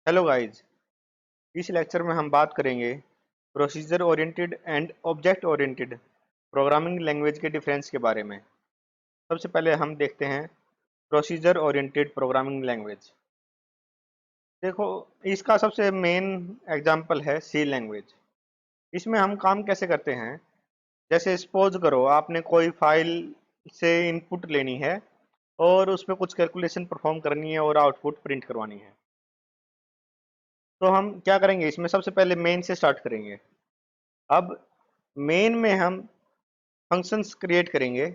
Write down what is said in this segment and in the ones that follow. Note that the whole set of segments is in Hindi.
Hello guys. इस लेक्चर में हम बात करेंगे procedure oriented and object oriented programming language के डिफरेंस के बारे में। सबसे पहले हम देखते हैं प्रोसीजर ओरिएंटेड प्रोग्रामिंग लैंग्वेज। देखो, इसका सबसे मेन एग्जांपल है सी लैंग्वेज। इसमें हम काम कैसे करते हैं, जैसे सपोज करो आपने कोई फाइल से इनपुट लेनी है और उसमें कुछ कैलकुलेशन परफॉर्म करनी है और आउटपुट प्रिंट करवानी है। तो हम क्या करेंगे, इसमें सबसे पहले मेन से स्टार्ट करेंगे। अब मेन में हम फंक्शंस क्रिएट करेंगे।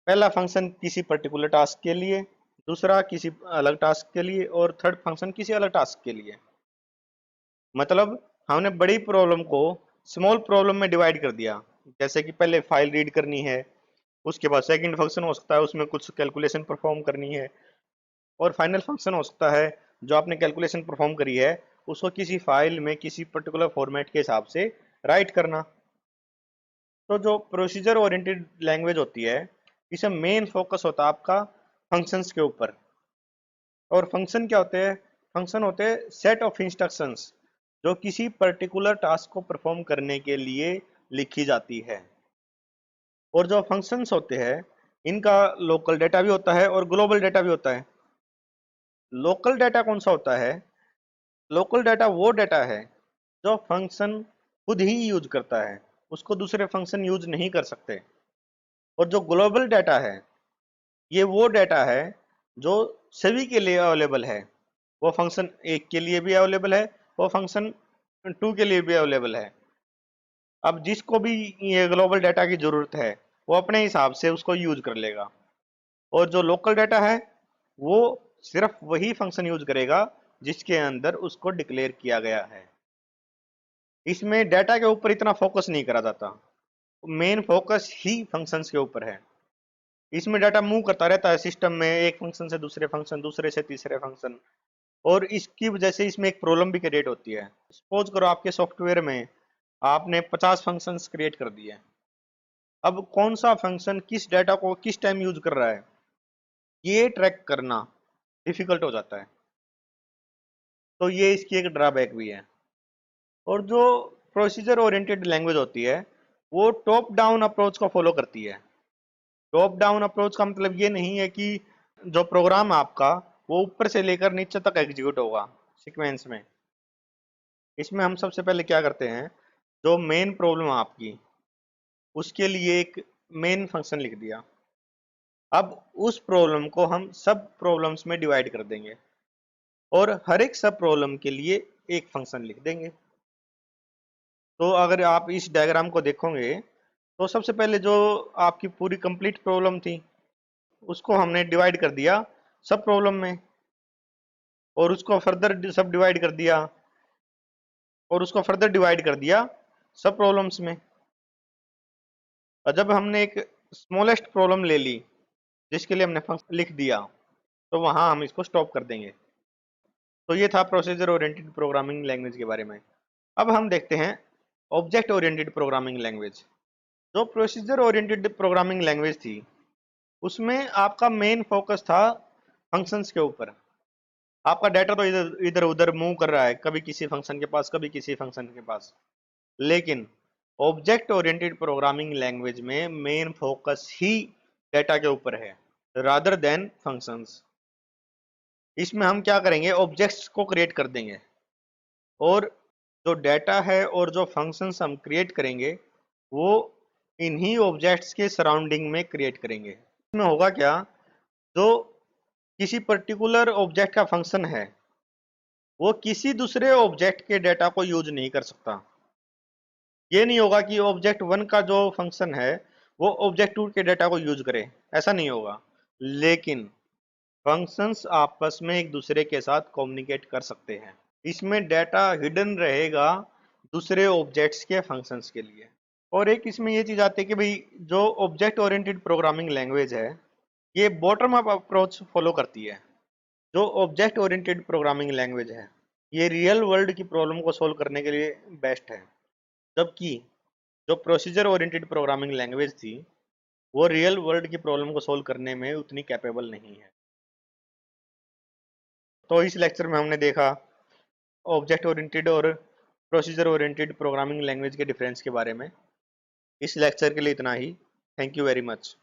पहला फंक्शन किसी पर्टिकुलर टास्क के लिए, दूसरा किसी अलग टास्क के लिए और थर्ड फंक्शन किसी अलग टास्क के लिए। मतलब हमने बड़ी प्रॉब्लम को स्मॉल प्रॉब्लम में डिवाइड कर दिया। जैसे कि पहले फाइल रीड करनी है, उसके बाद सेकंड फंक्शन हो सकता है उसमें कुछ कैलकुलेशन परफॉर्म करनी है, और फाइनल फंक्शन हो सकता है जो आपने कैलकुलेशन परफॉर्म करी है उसको किसी फाइल में किसी पर्टिकुलर फॉर्मेट के हिसाब से राइट करना। तो जो प्रोसीजर ओरिएंटेड लैंग्वेज होती है, इसमें मेन फोकस होता है आपका फंक्शंस के ऊपर। और फंक्शन क्या होते हैं? फंक्शन होते हैं सेट ऑफ इंस्ट्रक्शंस जो किसी पर्टिकुलर टास्क को परफॉर्म करने के लिए लिखी जाती है। और जो फंक्शंस होते हैं इनका लोकल डेटा भी होता है और ग्लोबल डेटा भी होता है। लोकल डेटा कौन सा होता है? लोकल डाटा वो डाटा है जो फंक्शन खुद ही यूज करता है, उसको दूसरे फंक्शन यूज नहीं कर सकते। और जो ग्लोबल डाटा है, ये वो डाटा है जो सभी के लिए अवेलेबल है। वो फंक्शन एक के लिए भी अवेलेबल है, वो फंक्शन टू के लिए भी अवेलेबल है। अब जिसको भी ये ग्लोबल डाटा की जरूरत है वो अपने हिसाब से उसको यूज कर लेगा। और जो लोकल डाटा है वो सिर्फ वही फंक्शन यूज करेगा जिसके अंदर उसको डिक्लेयर किया गया है। इसमें डाटा के ऊपर इतना फोकस नहीं करा जाता, मेन फोकस ही फंक्शंस के ऊपर है। इसमें डाटा मूव करता रहता है सिस्टम में, एक फंक्शन से दूसरे फंक्शन, दूसरे से तीसरे फंक्शन। और इसकी वजह से इसमें एक प्रॉब्लम भी क्रिएट होती है। सपोज करो आपके सॉफ्टवेयर में आपने 50 फंक्शंस क्रिएट कर दिए। अब कौन सा फंक्शन किस डाटा को किस टाइम यूज कर रहा है, ये ट्रैक करना डिफिकल्ट हो जाता है। तो ये इसकी एक ड्रॉबैक भी है। और जो प्रोसीजर ओरिएंटेड लैंग्वेज होती है वो टॉप डाउन अप्रोच को फॉलो करती है। टॉप डाउन अप्रोच का मतलब ये नहीं है कि जो प्रोग्राम है आपका वो ऊपर से लेकर नीचे तक एग्जीक्यूट होगा सीक्वेंस में। इसमें हम सबसे पहले क्या करते हैं, जो मेन प्रॉब्लम है आपकी उसके लिए एक मेन फंक्शन लिख दिया। अब उस प्रॉब्लम को हम सब प्रॉब्लम्स में डिवाइड कर देंगे और हर एक सब प्रॉब्लम के लिए एक फंक्शन लिख देंगे। तो अगर आप इस डायग्राम को देखोगे तो सबसे पहले जो आपकी पूरी कंप्लीट प्रॉब्लम थी उसको हमने डिवाइड कर दिया सब प्रॉब्लम में, और उसको फर्दर सब डिवाइड कर दिया, और उसको फर्दर डिवाइड कर दिया सब प्रॉब्लम्स में। और जब हमने एक स्मॉलेस्ट प्रॉब्लम ले ली जिसके लिए हमने फंक्शन लिख दिया, तो वहां हम इसको स्टॉप कर देंगे। तो ये था प्रोसीजर ओरिएंटेड प्रोग्रामिंग लैंग्वेज के बारे में। अब हम देखते हैं ऑब्जेक्ट ओरिएंटेड प्रोग्रामिंग लैंग्वेज। जो प्रोसीजर ओरिएंटेड प्रोग्रामिंग लैंग्वेज थी उसमें आपका मेन फोकस था फंक्शंस के ऊपर। आपका डाटा तो इधर इधर उधर मूव कर रहा है, कभी किसी फंक्शन के पास कभी किसी फंक्शन के पास। लेकिन ऑब्जेक्ट ओरिएंटेड प्रोग्रामिंग लैंग्वेज में मेन फोकस ही डाटा के ऊपर है रादर देन फंक्शंस। इसमें हम क्या करेंगे, ऑब्जेक्ट्स को क्रिएट कर देंगे, और जो डाटा है और जो फंक्शंस हम क्रिएट करेंगे वो इन्हीं ऑब्जेक्ट्स के सराउंडिंग में क्रिएट करेंगे। इसमें होगा क्या, जो किसी पर्टिकुलर ऑब्जेक्ट का फंक्शन है वो किसी दूसरे ऑब्जेक्ट के डाटा को यूज नहीं कर सकता। ये नहीं होगा कि ऑब्जेक्ट वन का जो फंक्शन है वो ऑब्जेक्ट टू के डाटा को यूज करे, ऐसा नहीं होगा। लेकिन फंक्शंस आपस में एक दूसरे के साथ कम्युनिकेट कर सकते हैं। इसमें डाटा हिडन रहेगा दूसरे ऑब्जेक्ट्स के फंक्शंस के लिए। और एक इसमें ये चीज आती है कि भाई जो ऑब्जेक्ट ओरिएंटेड प्रोग्रामिंग लैंग्वेज है ये बॉटम अप अप्रोच फॉलो करती है। जो ऑब्जेक्ट ओरिएंटेड प्रोग्रामिंग लैंग्वेज है ये रियल वर्ल्ड की प्रॉब्लम को सोल्व करने के लिए बेस्ट है, जबकि जो प्रोसीजर ओरिएंटेड प्रोग्रामिंग लैंग्वेज थी वो रियल वर्ल्ड की प्रॉब्लम को सोल्व करने में उतनी कैपेबल नहीं है। तो इस लेक्चर में हमने देखा प्रोसीजर ओरिएंटेड प्रोग्रामिंग लैंग्वेज, जो प्रोसीजर ओरिएंटेड प्रोग्रामिंग लैंग्वेज थी उसमें आपका मेन फोकस था फंक्शंस के ऊपर। अब इसमें हम क्या करेंगे, ऑब्जेक्ट ओरिएंटेड प्रोग्रामिंग लैंग्वेज जो प्रोसीजर ओरिएंटेड प्रोग्रामिंग लैंग्वेज है, ऑब्जेक्ट ओरिएंटेड और प्रोसीजर ओरिएंटेड प्रोग्रामिंग लैंग्वेज के डिफरेंस के बारे में। इस लेक्चर के लिए इतना ही। Thank you very much.